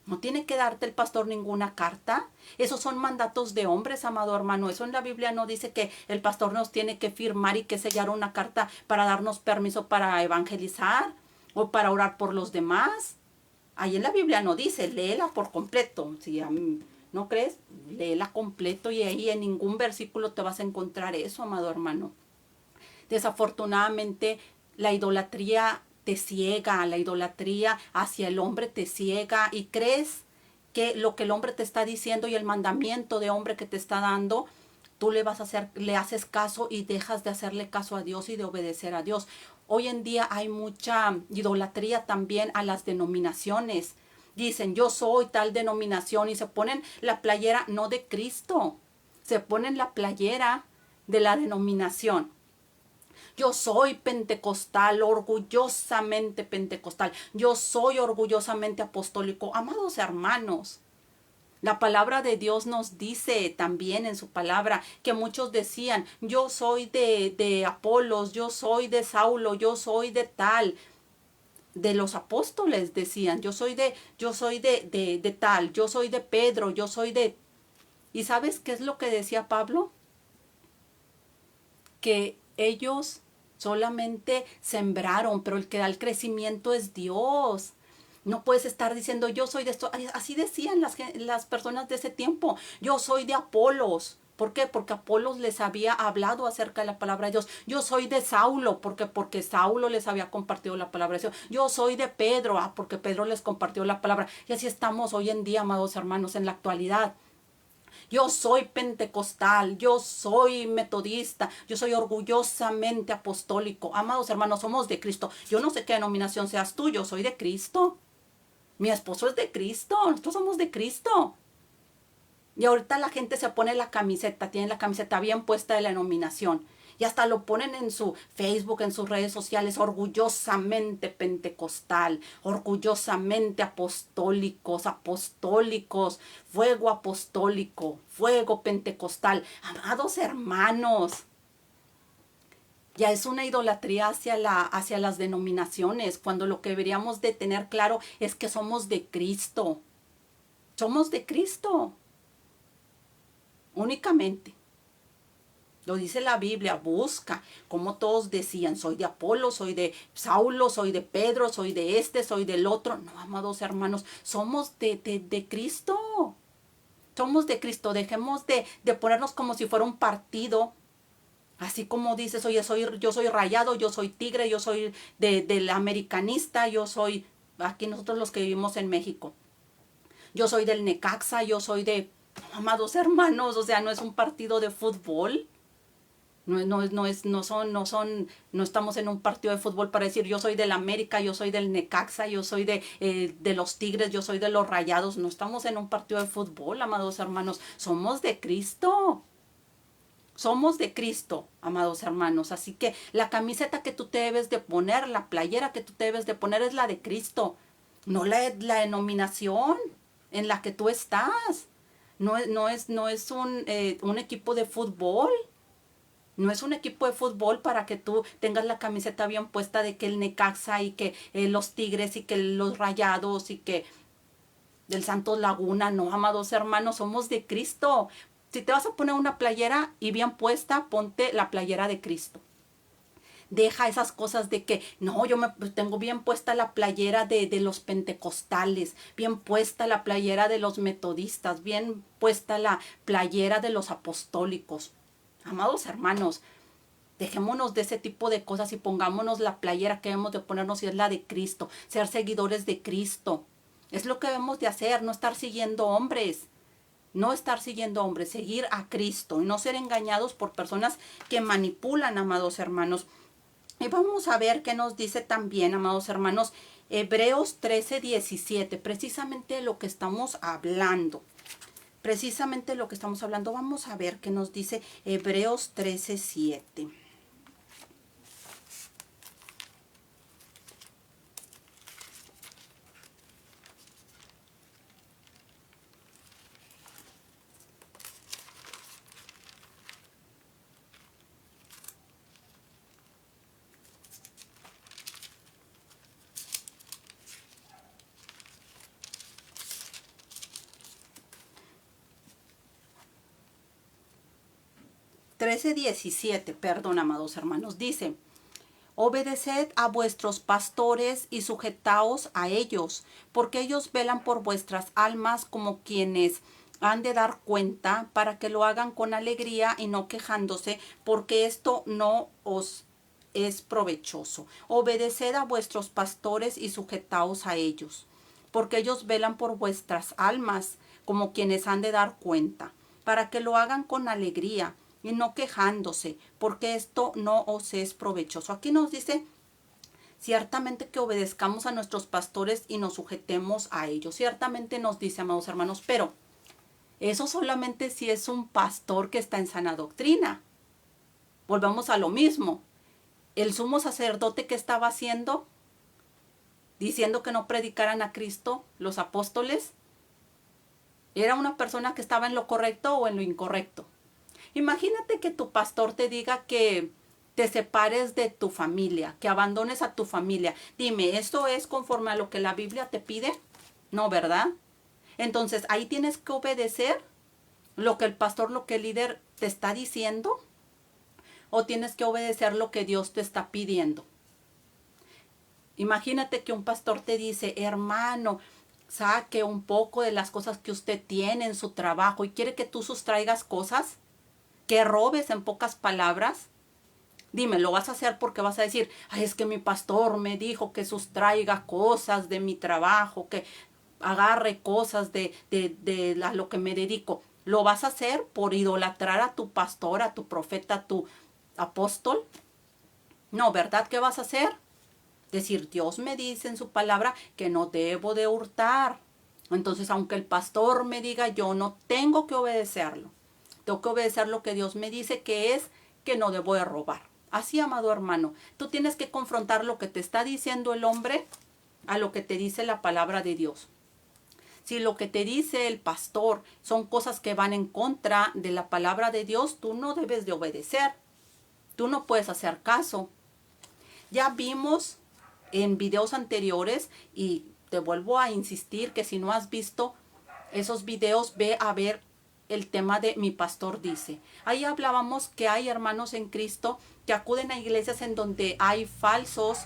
No tiene que darte el pastor ninguna carta. Esos son mandatos de hombres, amado hermano. Eso en la Biblia no dice que el pastor nos tiene que firmar y que sellar una carta para darnos permiso para evangelizar o para orar por los demás. Ahí en la Biblia no dice, léela por completo. Si ¿no crees? Léela completo y ahí en ningún versículo te vas a encontrar eso, amado hermano. Desafortunadamente, la idolatría te ciega, la idolatría hacia el hombre te ciega y crees que lo que el hombre te está diciendo y el mandamiento de hombre que te está dando, tú le haces caso y dejas de hacerle caso a Dios y de obedecer a Dios. Hoy en día hay mucha idolatría también a las denominaciones. Dicen, yo soy tal denominación y se ponen la playera no de Cristo, se ponen la playera de la denominación. Yo soy pentecostal, orgullosamente pentecostal. Yo soy orgullosamente apostólico. Amados hermanos, la palabra de Dios nos dice también en su palabra que muchos decían, yo soy de Apolos, yo soy de Saulo, yo soy de tal. De los apóstoles decían, yo soy de tal, yo soy de Pedro, yo soy de... ¿Y sabes qué es lo que decía Pablo? Que ellos solamente sembraron, pero el que da el crecimiento es Dios. No puedes estar diciendo, yo soy de esto. Así decían las personas de ese tiempo. Yo soy de Apolos. ¿Por qué? Porque Apolos les había hablado acerca de la palabra de Dios. Yo soy de Saulo. ¿Por qué? Porque Saulo les había compartido la palabra de Dios. Yo soy de Pedro. Porque Pedro les compartió la palabra. Y así estamos hoy en día, amados hermanos, en la actualidad. Yo soy pentecostal, yo soy metodista, yo soy orgullosamente apostólico. Amados hermanos, somos de Cristo. Yo no sé qué denominación seas tú, yo soy de Cristo. Mi esposo es de Cristo, nosotros somos de Cristo. Y ahorita la gente se pone la camiseta, tiene la camiseta bien puesta de la denominación. Y hasta lo ponen en su Facebook, en sus redes sociales, orgullosamente pentecostal, orgullosamente apostólicos, fuego apostólico, fuego pentecostal. Amados hermanos, ya es una idolatría hacia las denominaciones, cuando lo que deberíamos de tener claro es que somos de Cristo. Somos de Cristo. Únicamente. Lo dice la Biblia, busca, como todos decían, soy de Apolo, soy de Saulo, soy de Pedro, soy de este, soy del otro. No, amados hermanos, somos de Cristo. Somos de Cristo. Dejemos de ponernos como si fuera un partido. Así como dices, oye, yo soy Rayado, yo soy Tigre, yo soy del americanista, yo soy, aquí nosotros los que vivimos en México. Yo soy del Necaxa, yo soy de, amados hermanos, o sea, no es un partido de fútbol. No estamos en un partido de fútbol para decir yo soy del América, yo soy del Necaxa, yo soy de los Tigres, yo soy de los Rayados. No estamos en un partido de fútbol, amados hermanos. Somos de Cristo. Somos de Cristo, amados hermanos. Así que la camiseta que tú te debes de poner, la playera que tú te debes de poner es la de Cristo. No la denominación en la que tú estás. No es un equipo de fútbol. No es un equipo de fútbol para que tú tengas la camiseta bien puesta de que el Necaxa y que los Tigres y que los Rayados y que del Santos Laguna. No, amados hermanos, somos de Cristo. Si te vas a poner una playera y bien puesta, ponte la playera de Cristo. Deja esas cosas de que, no, yo me tengo bien puesta la playera de los pentecostales, bien puesta la playera de los metodistas, bien puesta la playera de los apostólicos. Amados hermanos, dejémonos de ese tipo de cosas y pongámonos la playera que debemos de ponernos y es la de Cristo, ser seguidores de Cristo. Es lo que debemos de hacer, no estar siguiendo hombres. No estar siguiendo hombres, seguir a Cristo y no ser engañados por personas que manipulan, amados hermanos. Y vamos a ver qué nos dice también, amados hermanos, Hebreos 13:17, precisamente lo que estamos hablando. Precisamente lo que estamos hablando. Vamos a ver qué nos dice Hebreos 13:7. Perdón, amados hermanos, dice: obedeced a vuestros pastores y sujetaos a ellos, porque ellos velan por vuestras almas como quienes han de dar cuenta, para que lo hagan con alegría y no quejándose, porque esto no os es provechoso. Obedeced a vuestros pastores y sujetaos a ellos. porque ellos velan por vuestras almas, como quienes han de dar cuenta, para que lo hagan con alegría y no quejándose, porque esto no os es provechoso. Aquí nos dice ciertamente que obedezcamos a nuestros pastores y nos sujetemos a ellos. Ciertamente nos dice, amados hermanos, pero eso solamente si es un pastor que está en sana doctrina. Volvamos a lo mismo. El sumo sacerdote que estaba haciendo, diciendo que no predicaran a Cristo, los apóstoles, ¿era una persona que estaba en lo correcto o en lo incorrecto? Imagínate que tu pastor te diga que te separes de tu familia, que abandones a tu familia. Dime, ¿eso es conforme a lo que la Biblia te pide? No, ¿verdad? Entonces, ahí tienes que obedecer lo que el pastor, lo que el líder te está diciendo, o tienes que obedecer lo que Dios te está pidiendo. Imagínate que un pastor te dice, hermano, saque un poco de las cosas que usted tiene en su trabajo y quiere que tú sustraigas cosas, que robes en pocas palabras. Dime, ¿lo vas a hacer porque vas a decir, ay, es que mi pastor me dijo que sustraiga cosas de mi trabajo, que agarre cosas de a lo que me dedico? ¿Lo vas a hacer por idolatrar a tu pastor, a tu profeta, a tu apóstol? No, ¿verdad? ¿Qué vas a hacer? Decir, Dios me dice en su palabra que no debo de hurtar. Entonces, aunque el pastor me diga, yo no tengo que obedecerlo. Tengo que obedecer lo que Dios me dice, que es que no debo de robar. Así, amado hermano, tú tienes que confrontar lo que te está diciendo el hombre a lo que te dice la palabra de Dios. Si lo que te dice el pastor son cosas que van en contra de la palabra de Dios, tú no debes de obedecer. Tú no puedes hacer caso. Ya vimos en videos anteriores, y te vuelvo a insistir que si no has visto esos videos, ve a ver el tema de Mi Pastor Dice. Ahí hablábamos que hay hermanos en Cristo que acuden a iglesias en donde hay falsos,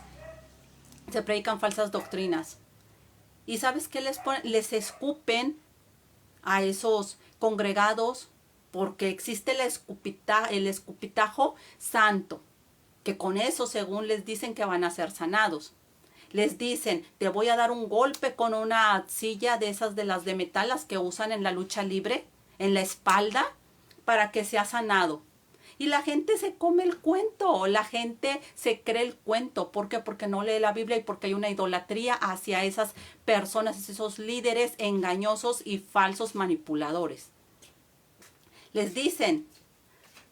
se predican falsas doctrinas. ¿Y sabes qué les ponen? Les escupen a esos congregados, porque existe el escupitajo santo, que con eso, según les dicen, que van a ser sanados. Les dicen, te voy a dar un golpe con una silla de esas, de las de metal, las que usan en la lucha libre, en la espalda, para que sea sanado. Y la gente se come el cuento, la gente se cree el cuento. ¿Por qué? Porque no lee la Biblia y porque hay una idolatría hacia esas personas, esos líderes engañosos y falsos manipuladores. Les dicen,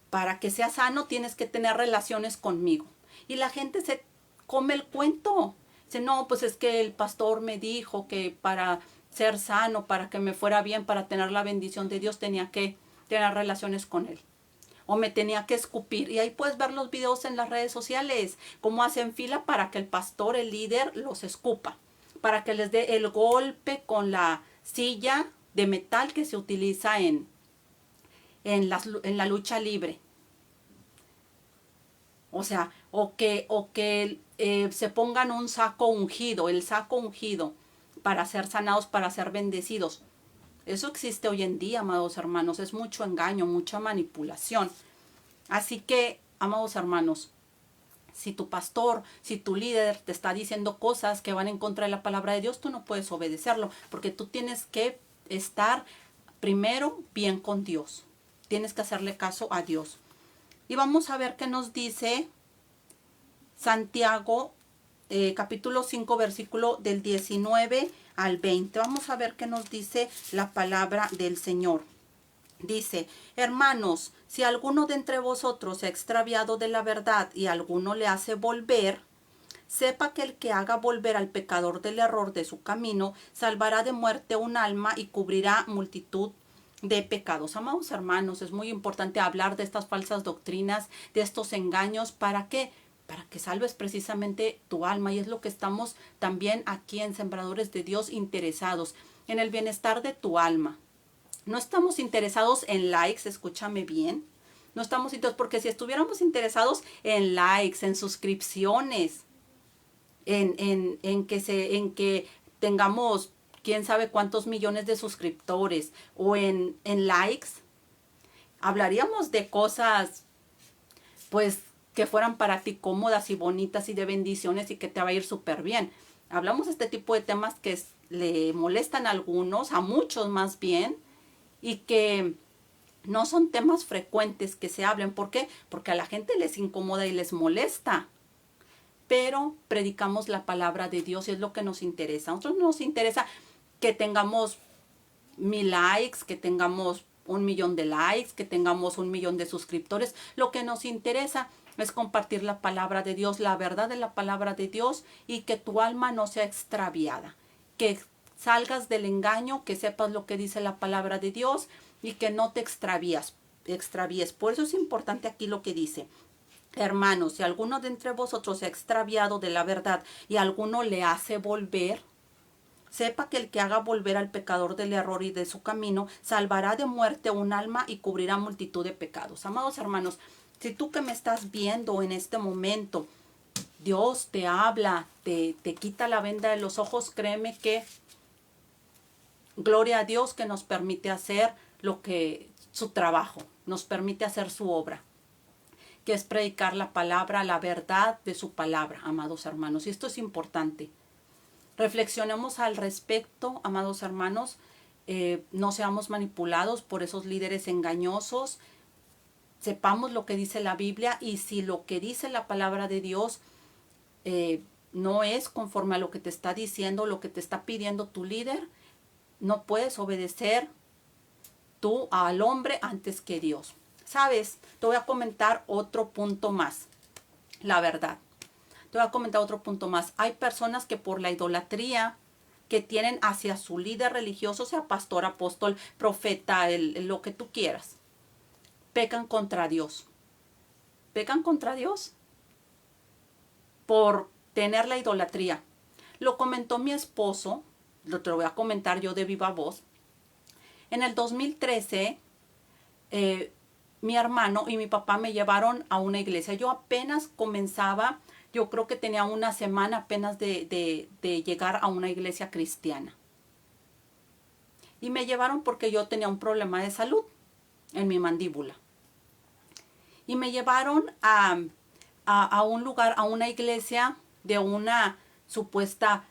para que sea sano tienes que tener relaciones conmigo. Y la gente se come el cuento. Dice, no, pues es que el pastor me dijo que para ser sano, para que me fuera bien, para tener la bendición de Dios, tenía que tener relaciones con él. O me tenía que escupir. Y ahí puedes ver los videos en las redes sociales, cómo hacen fila para que el pastor, el líder, los escupa. Para que les dé el golpe con la silla de metal que se utiliza en la lucha libre. O sea, o que se pongan un saco ungido, el saco ungido, para ser sanados, para ser bendecidos. Eso existe hoy en día, amados hermanos. Es mucho engaño, mucha manipulación. Así que, amados hermanos, si tu pastor, si tu líder te está diciendo cosas que van en contra de la palabra de Dios, tú no puedes obedecerlo, porque tú tienes que estar primero bien con Dios. Tienes que hacerle caso a Dios. Y vamos a ver qué nos dice Santiago, capítulo 5, versículo del 19 al 20. Vamos a ver qué nos dice la palabra del Señor. Dice, hermanos, si alguno de entre vosotros se ha extraviado de la verdad y alguno le hace volver, sepa que el que haga volver al pecador del error de su camino, salvará de muerte un alma y cubrirá multitud de pecados. Amados hermanos, es muy importante hablar de estas falsas doctrinas, de estos engaños. ¿Para qué? Para que salves precisamente tu alma. Y es lo que estamos también aquí en Sembradores de Dios interesados, en el bienestar de tu alma. No estamos interesados en likes, escúchame bien. No estamos interesados, porque si estuviéramos interesados en likes, en suscripciones, en que tengamos quién sabe cuántos millones de suscriptores, o en likes, hablaríamos de cosas pues que fueran para ti cómodas y bonitas y de bendiciones y que te va a ir súper bien. Hablamos de este tipo de temas que le molestan a algunos, a muchos más bien, y que no son temas frecuentes que se hablen. ¿Por qué? Porque a la gente les incomoda y les molesta. Pero predicamos la palabra de Dios y es lo que nos interesa. A nosotros nos interesa que tengamos 1000 likes, que tengamos 1,000,000 de likes, que tengamos 1,000,000 de suscriptores. Lo que nos interesa es compartir la palabra de Dios, la verdad de la palabra de Dios, y que tu alma no sea extraviada, que salgas del engaño, que sepas lo que dice la palabra de Dios y que no te extravíes. Por eso es importante aquí lo que dice: hermanos, si alguno de entre vosotros se ha extraviado de la verdad y alguno le hace volver, sepa que el que haga volver al pecador del error y de su camino, salvará de muerte un alma y cubrirá multitud de pecados. Amados hermanos, si tú que me estás viendo en este momento, Dios te habla, te quita la venda de los ojos, créeme que gloria a Dios que nos permite hacer su trabajo, nos permite hacer su obra, que es predicar la palabra, la verdad de su palabra, amados hermanos. Y esto es importante. Reflexionemos al respecto, amados hermanos. No seamos manipulados por esos líderes engañosos. Sepamos lo que dice la Biblia, y si lo que dice la palabra de Dios no es conforme a lo que te está diciendo, lo que te está pidiendo tu líder, no puedes obedecer tú al hombre antes que Dios. ¿Sabes? Te voy a comentar otro punto más. La verdad. Te voy a comentar otro punto más. Hay personas que por la idolatría que tienen hacia su líder religioso, sea pastor, apóstol, profeta, lo que tú quieras, pecan contra Dios. Pecan contra Dios por tener la idolatría. Lo comentó mi esposo, te lo voy a comentar yo de viva voz. En el 2013, mi hermano y mi papá me llevaron a una iglesia. Yo apenas comenzaba, yo creo que tenía una semana apenas de llegar a una iglesia cristiana. Y me llevaron porque yo tenía un problema de salud en mi mandíbula. Y me llevaron a un lugar, a una iglesia de una supuesta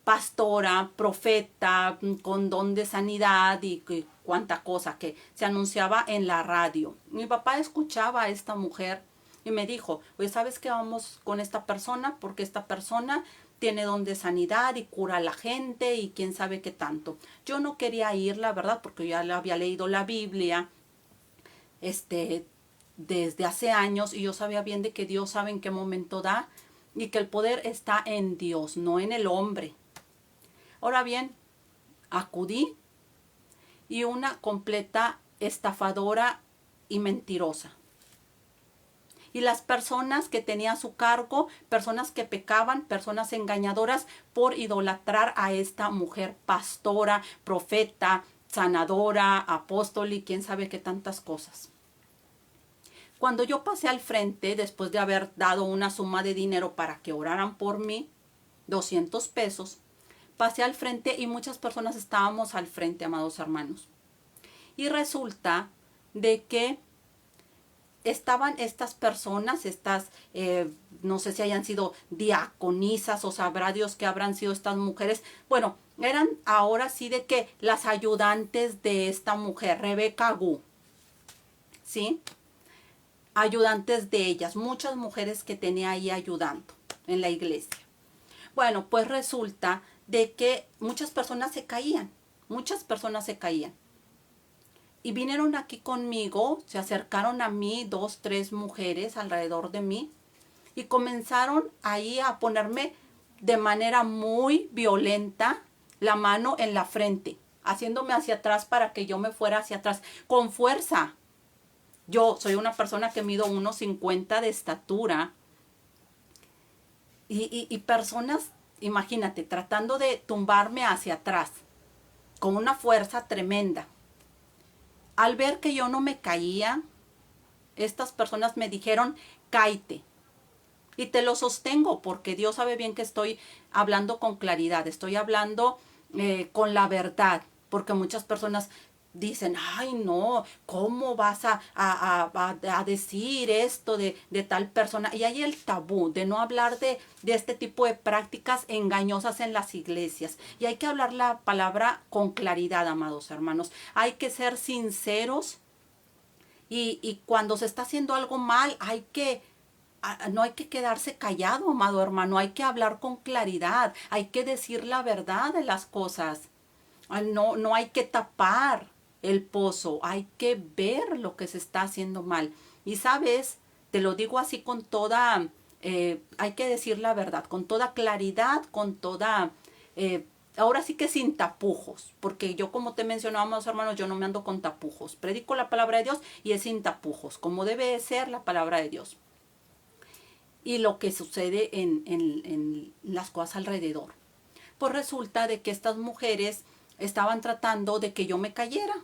pastora, profeta, con don de sanidad y cuánta cosa que se anunciaba en la radio. Mi papá escuchaba a esta mujer y me dijo: oye, ¿sabes qué? Vamos con esta persona porque esta persona tiene don de sanidad y cura a la gente y quién sabe qué tanto. Yo no quería ir, la verdad, porque ya había leído la Biblia desde hace años, y yo sabía bien de que Dios sabe en qué momento da y que el poder está en Dios, no en el hombre. Ahora bien, acudí, y una completa estafadora y mentirosa. Y las personas que tenía a su cargo, personas que pecaban, personas engañadoras por idolatrar a esta mujer pastora, profeta, sanadora, apóstol y quién sabe qué tantas cosas. Cuando yo pasé al frente, después de haber dado una suma de dinero para que oraran por mí, 200 pesos, pasé al frente y muchas personas estábamos al frente, amados hermanos. Y resulta de que estaban estas personas, no sé si hayan sido diaconisas o sabrá Dios que habrán sido estas mujeres. Bueno, eran ahora sí de que las ayudantes de esta mujer, Rebeca Gu, ¿sí? Ayudantes de ellas, muchas mujeres que tenía ahí ayudando en la iglesia. Bueno, pues resulta de que muchas personas se caían. Y vinieron aquí conmigo, se acercaron a mí 2, 3 mujeres alrededor de mí y comenzaron ahí a ponerme de manera muy violenta la mano en la frente, haciéndome hacia atrás para que yo me fuera hacia atrás, con fuerza. Yo soy una persona que mido 1,50 de estatura y personas, imagínate, tratando de tumbarme hacia atrás con una fuerza tremenda. Al ver que yo no me caía, estas personas me dijeron: cáete. Y te lo sostengo porque Dios sabe bien que estoy hablando con claridad, estoy hablando con la verdad, porque muchas personas dicen, ay no, ¿cómo vas a decir esto de tal persona? Y hay el tabú de no hablar de este tipo de prácticas engañosas en las iglesias. Y hay que hablar la palabra con claridad, amados hermanos. Hay que ser sinceros y cuando se está haciendo algo mal, no hay que quedarse callado, amado hermano. Hay que hablar con claridad. Hay que decir la verdad de las cosas. No, no hay que tapar el pozo, hay que ver lo que se está haciendo mal. Y sabes, te lo digo así con toda, hay que decir la verdad, con toda claridad, con toda, ahora sí que sin tapujos, porque yo como te mencionábamos hermanos, yo no me ando con tapujos. Predico la palabra de Dios y es sin tapujos, como debe ser la palabra de Dios. Y lo que sucede en las cosas alrededor. Pues resulta de que estas mujeres estaban tratando de que yo me cayera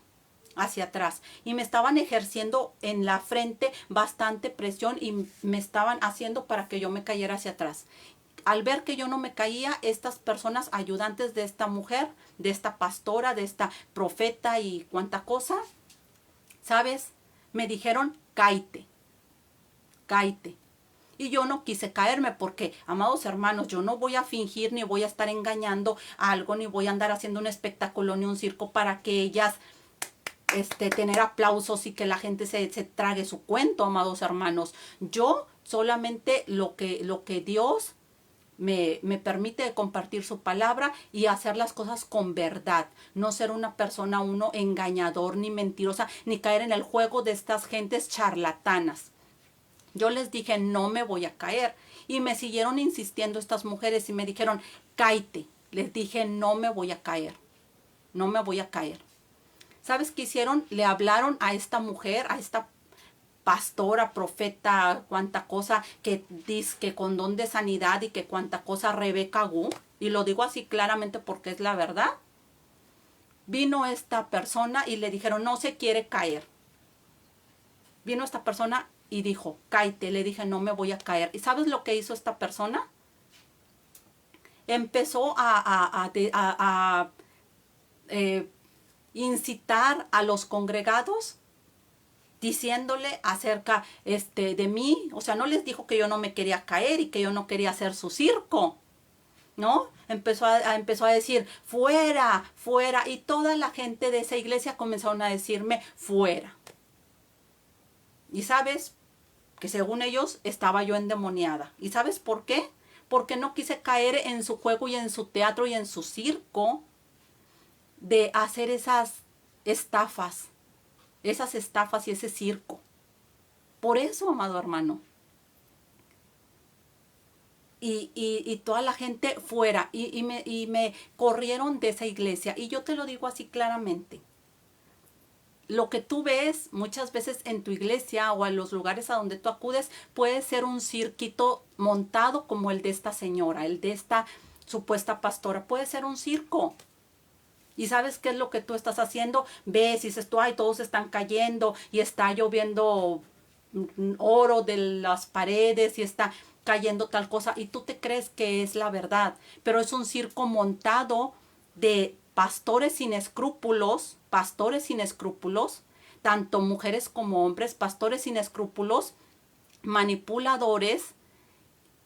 hacia atrás y me estaban ejerciendo en la frente bastante presión y me estaban haciendo para que yo me cayera hacia atrás. Al ver que yo no me caía, estas personas ayudantes de esta mujer, de esta pastora, de esta profeta y cuánta cosa, ¿sabes? Me dijeron, cáite, cáite. Y yo no quise caerme porque, amados hermanos, yo no voy a fingir ni voy a estar engañando a algo, ni voy a andar haciendo un espectáculo ni un circo para que ellas tener aplausos y que la gente se trague su cuento, amados hermanos. Yo solamente lo que Dios me permite compartir su palabra y hacer las cosas con verdad. No ser una persona, uno engañador, ni mentirosa, ni caer en el juego de estas gentes charlatanas. Yo les dije, no me voy a caer. Y me siguieron insistiendo estas mujeres y me dijeron, cáete. Les dije, no me voy a caer. No me voy a caer. ¿Sabes qué hicieron? Le hablaron a esta mujer, a esta pastora, profeta, cuánta cosa, que dice que con don de sanidad y que cuánta cosa, Rebeca Gu. Y lo digo así claramente porque es la verdad. Vino esta persona y le dijeron, no se quiere caer. Vino esta persona y dijo, cáete. Le dije, no me voy a caer. ¿Y sabes lo que hizo esta persona? Empezó a incitar a los congregados diciéndole acerca de mí. O sea, no les dijo que yo no me quería caer y que yo no quería hacer su circo, ¿no? Empezó a decir, fuera, fuera. Y toda la gente de esa iglesia comenzaron a decirme, fuera. Y sabes que según ellos estaba yo endemoniada. ¿Y sabes por qué? Porque no quise caer en su juego y en su teatro y en su circo de hacer esas estafas y ese circo. Por eso, amado hermano. Y toda la gente fuera y me corrieron de esa iglesia. Y yo te lo digo así claramente. Lo que tú ves muchas veces en tu iglesia o en los lugares a donde tú acudes puede ser un cirquito montado como el de esta señora, el de esta supuesta pastora. Puede ser un circo. ¿Y sabes qué es lo que tú estás haciendo? Ves y dices tú, ay, todos están cayendo y está lloviendo oro de las paredes y está cayendo tal cosa. Y tú te crees que es la verdad. Pero es un circo montado de pastores sin escrúpulos, tanto mujeres como hombres, pastores sin escrúpulos, manipuladores,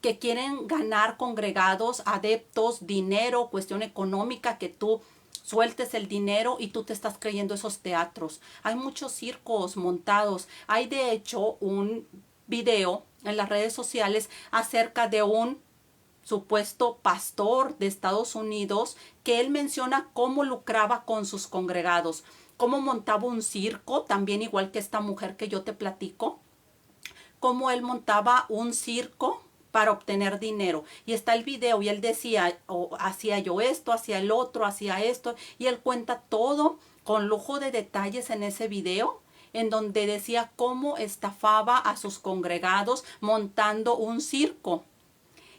que quieren ganar congregados, adeptos, dinero, cuestión económica, que tú sueltes el dinero y tú te estás creyendo esos teatros. Hay muchos circos montados. Hay de hecho un video en las redes sociales acerca de un supuesto pastor de Estados Unidos que él menciona cómo lucraba con sus congregados, cómo montaba un circo, también igual que esta mujer que yo te platico, cómo él montaba un circo para obtener dinero. Y está el video y él decía, hacía yo esto, hacía el otro, hacía esto. Y él cuenta todo con lujo de detalles en ese video, en donde decía cómo estafaba a sus congregados montando un circo.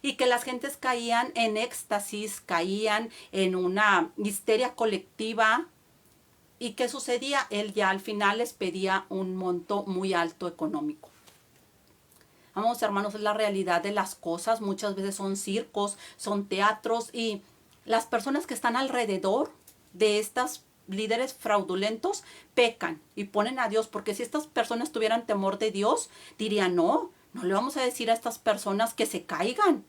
Y que las gentes caían en éxtasis, caían en una histeria colectiva. ¿Y qué sucedía? Él ya al final les pedía un monto muy alto económico. Vamos, hermanos, es la realidad de las cosas. Muchas veces son circos, son teatros y las personas que están alrededor de estas líderes fraudulentos pecan y ponen a Dios, porque si estas personas tuvieran temor de Dios, dirían, no le vamos a decir a estas personas que se caigan,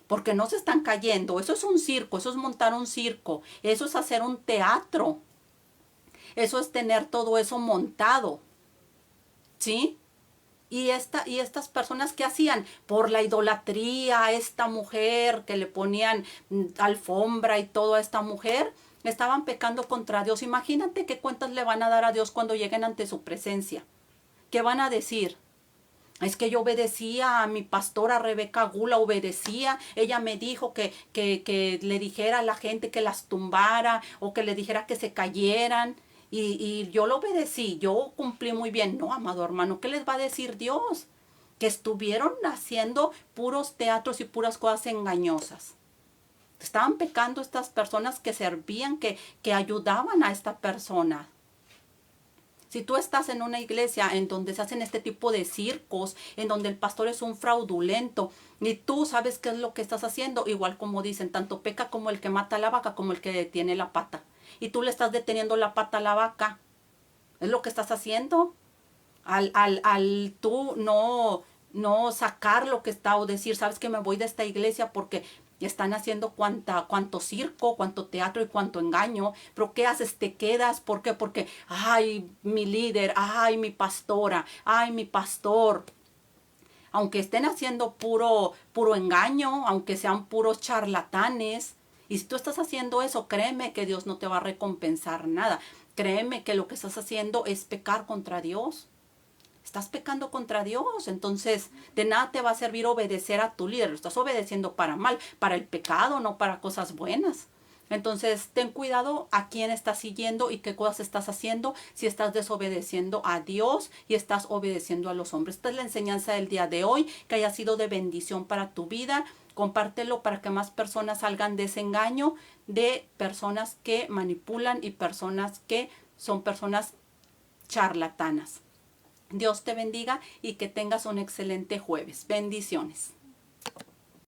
porque no se están cayendo. Eso es un circo, eso es montar un circo, eso es hacer un teatro, eso es tener todo eso montado, ¿sí? Y estas personas que hacían por la idolatría a esta mujer, que le ponían alfombra y todo a esta mujer, estaban pecando contra Dios. Imagínate qué cuentas le van a dar a Dios cuando lleguen ante su presencia. ¿Qué van a decir? Es que yo obedecía a mi pastora Rebeca Gula, obedecía. Ella me dijo que le dijera a la gente que las tumbara o que le dijera que se cayeran. Y yo lo obedecí, yo cumplí muy bien. No, amado hermano, ¿qué les va a decir Dios? Que estuvieron haciendo puros teatros y puras cosas engañosas. Estaban pecando estas personas que servían, que ayudaban a esta persona. Si tú estás en una iglesia en donde se hacen este tipo de circos, en donde el pastor es un fraudulento, y tú sabes qué es lo que estás haciendo, igual como dicen, tanto peca como el que mata a la vaca, como el que detiene la pata. Y tú le estás deteniendo la pata a la vaca. Es lo que estás haciendo. Al tú no sacar lo que está, o decir, sabes que me voy de esta iglesia porque están haciendo cuánto circo, cuánto teatro y cuánto engaño. Pero ¿qué haces? Te quedas. ¿Por qué? Porque, ay, mi líder, ay, mi pastora, ay, mi pastor. Aunque estén haciendo puro engaño, aunque sean puros charlatanes. Y si tú estás haciendo eso, créeme que Dios no te va a recompensar nada. Créeme que lo que estás haciendo es pecar contra Dios. Estás pecando contra Dios. Entonces, de nada te va a servir obedecer a tu líder. Lo estás obedeciendo para mal, para el pecado, no para cosas buenas. Entonces, ten cuidado a quién estás siguiendo y qué cosas estás haciendo si estás desobedeciendo a Dios y estás obedeciendo a los hombres. Esta es la enseñanza del día de hoy, que haya sido de bendición para tu vida. Compártelo para que más personas salgan de ese engaño de personas que manipulan y personas que son personas charlatanas. Dios te bendiga y que tengas un excelente jueves. Bendiciones.